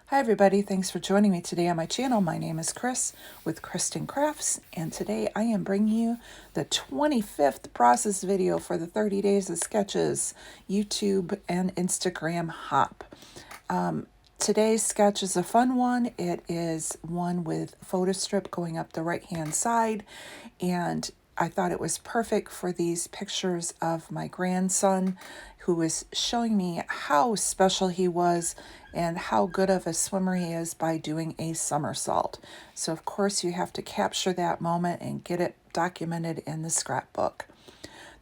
Hi everybody, thanks for joining me today on my channel. My name is Chris with Kristen Crafts, and today I am bringing you the 25th process video for the 30 Days of Sketches YouTube and Instagram hop. Today's sketch is a fun one. It is one with photo strip going up the right hand side, and I thought it was perfect for these pictures of my grandson, who was showing me how special he was and how good of a swimmer he is by doing a somersault. So of course you have to capture that moment and get it documented in the scrapbook.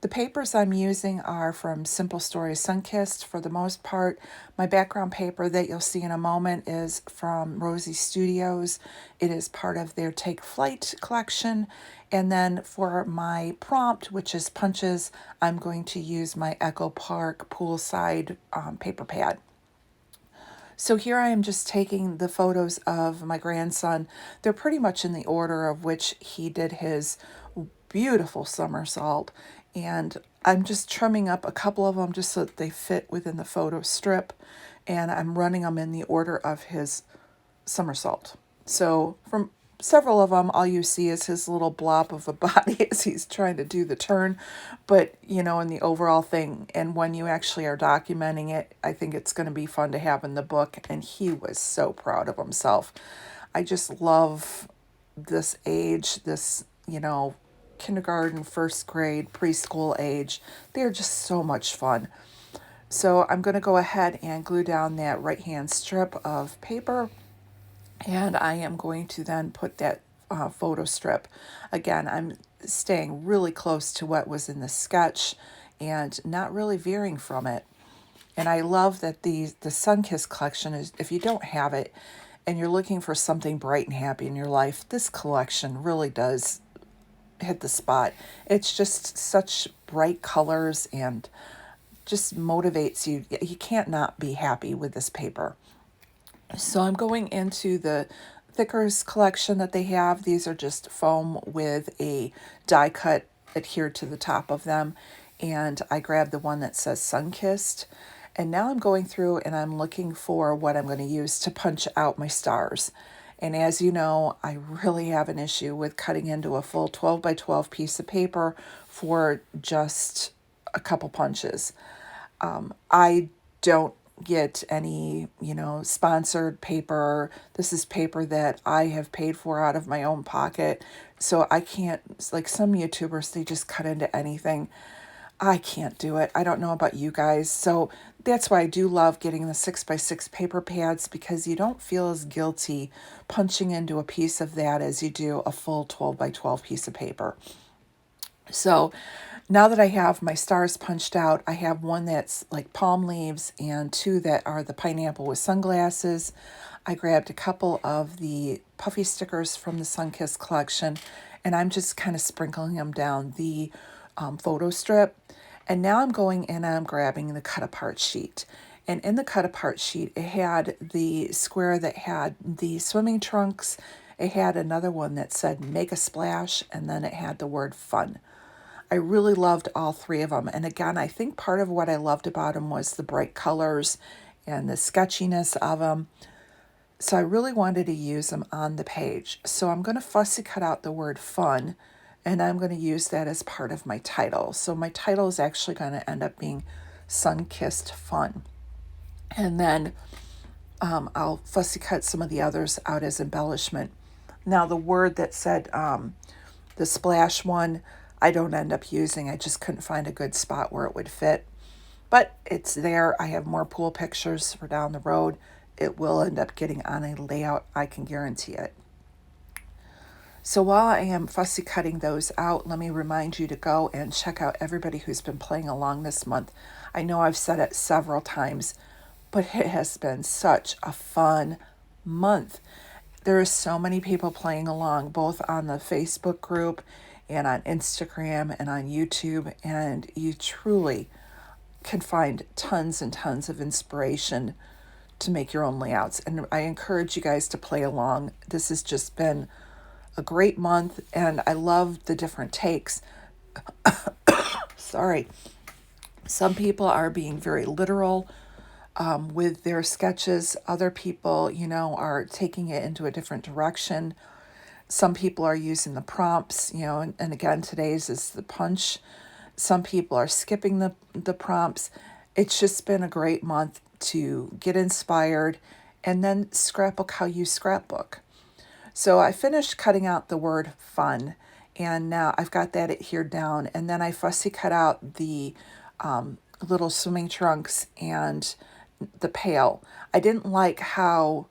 The papers I'm using are from Simple Stories Sunkissed for the most part. My background paper that you'll see in a moment is from Rosie Studios. It is part of their Take Flight collection. And then for my prompt, which is punches, I'm going to use my Echo Park poolside paper pad. So here I am just taking the photos of my grandson. They're pretty much in the order of which he did his beautiful somersault. And I'm just trimming up a couple of them just so that they fit within the photo strip. And I'm running them in the order of his somersault. So from several of them, all you see is his little blob of a body as he's trying to do the turn. But, you know, in the overall thing, and when you actually are documenting it, I think it's going to be fun to have in the book. And he was so proud of himself. I just love this age, this, kindergarten, first grade, preschool age. They're just so much fun. So I'm going to go ahead and glue down that right-hand strip of paper, and I am going to then put that photo strip. Again, I'm staying really close to what was in the sketch and not really veering from it. And I love that the Sunkissed collection is, if you don't have it and you're looking for something bright and happy in your life, this collection really does hit the spot. It's just such bright colors and just motivates you. You can't not be happy with this paper. So I'm going into the Thickers collection that they have. These are just foam with a die cut adhered to the top of them. And I grabbed the one that says Sunkissed. And now I'm going through and I'm looking for what I'm going to use to punch out my stars. And as you know, I really have an issue with cutting into a full 12 by 12 piece of paper for just a couple punches. I don't get any, sponsored paper. This is paper that I have paid for out of my own pocket. So I can't, like some YouTubers, they just cut into anything. I can't do it. I don't know about you guys. So that's why I do love getting the 6x6 paper pads, because you don't feel as guilty punching into a piece of that as you do a full 12 by 12 piece of paper. So now that I have my stars punched out, I have one that's like palm leaves and two that are the pineapple with sunglasses. I grabbed a couple of the puffy stickers from the Sunkissed collection, and I'm just kind of sprinkling them down the photo strip. And now I'm going in and I'm grabbing the cut apart sheet. And in the cut apart sheet, it had the square that had the swimming trunks. It had another one that said make a splash, and then it had the word fun. I really loved all three of them. And again, I think part of what I loved about them was the bright colors and the sketchiness of them. So I really wanted to use them on the page. So I'm going to fussy cut out the word fun, and I'm going to use that as part of my title. So my title is actually going to end up being Sunkissed Fun. And then I'll fussy cut some of the others out as embellishment. Now the word that said the splash one, I don't end up using. I just couldn't find a good spot where it would fit. But it's there. I have more pool pictures for down the road. It will end up getting on a layout, I can guarantee it. So while I am fussy cutting those out, let me remind you to go and check out everybody who's been playing along this month. I know I've said it several times, but it has been such a fun month. There are so many people playing along, both on the Facebook group and on Instagram and on YouTube, and you truly can find tons and tons of inspiration to make your own layouts. And I encourage you guys to play along. This has just been a great month, and I love the different takes. Sorry. Some people are being very literal with their sketches. Other people, are taking it into a different direction. Some people are using the prompts, and again, today's is the punch. Some people are skipping the prompts. It's just been a great month to get inspired and then scrapbook how you scrapbook. So I finished cutting out the word fun, and now I've got that here down. And then I fussy cut out the little swimming trunks and the pail. I didn't like how,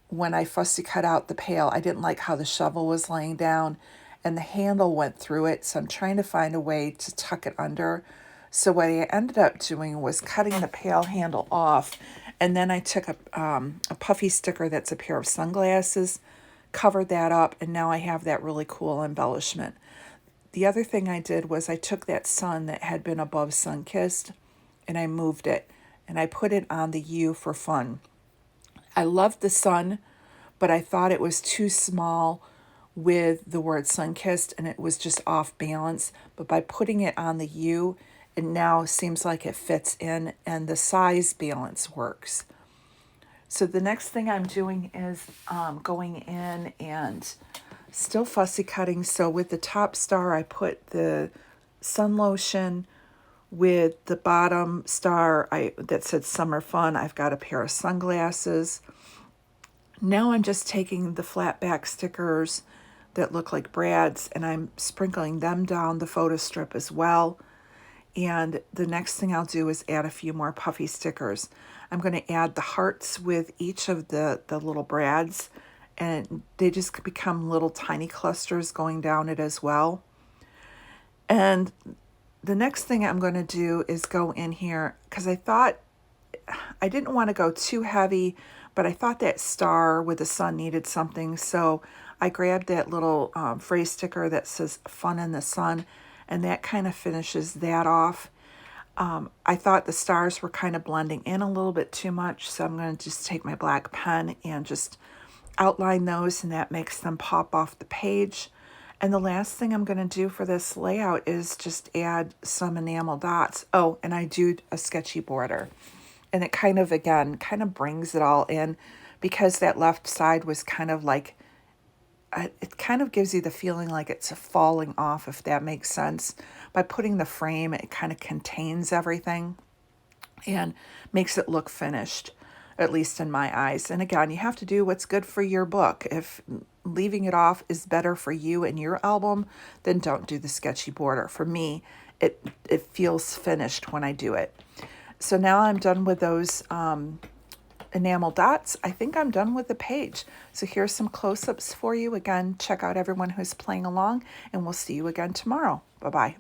when I fussy cut out the pail, I didn't like how the shovel was laying down and the handle went through it. So I'm trying to find a way to tuck it under. So what I ended up doing was cutting the pail handle off. And then I took a puffy sticker that's a pair of sunglasses, covered that up, and now I have that really cool embellishment. The other thing I did was I took that sun that had been above sun-kissed and I moved it and I put it on the U for fun. I loved the sun, but I thought it was too small with the word sun-kissed and it was just off balance. But by putting it on the U, it now seems like it fits in and the size balance works. So the next thing I'm doing is going in and still fussy cutting. So with the top star, I put the sun lotion. With the bottom star that said summer fun, I've got a pair of sunglasses. Now I'm just taking the flat back stickers that look like Brad's and I'm sprinkling them down the photo strip as well. And the next thing I'll do is add a few more puffy stickers. I'm going to add the hearts with each of the little Brads, and they just become little tiny clusters going down it as well. And the next thing I'm going to do is go in here because I thought I didn't want to go too heavy, but I thought that star with the sun needed something. So I grabbed that little phrase sticker that says fun in the sun, and that kind of finishes that off. I thought the stars were kind of blending in a little bit too much, so I'm going to just take my black pen and just outline those, and that makes them pop off the page. And the last thing I'm going to do for this layout is just add some enamel dots. Oh, and I do a sketchy border. And it kind of brings it all in because that left side was kind of like, it kind of gives you the feeling like it's falling off, if that makes sense. By putting the frame, it kind of contains everything and makes it look finished, at least in my eyes. And again, you have to do what's good for your book. If leaving it off is better for you and your album, then don't do the sketchy border. For me, it feels finished when I do it. So now I'm done with those enamel dots. I think I'm done with the page. So here's some close-ups for you. Again, check out everyone who's playing along, and we'll see you again tomorrow. Bye-bye.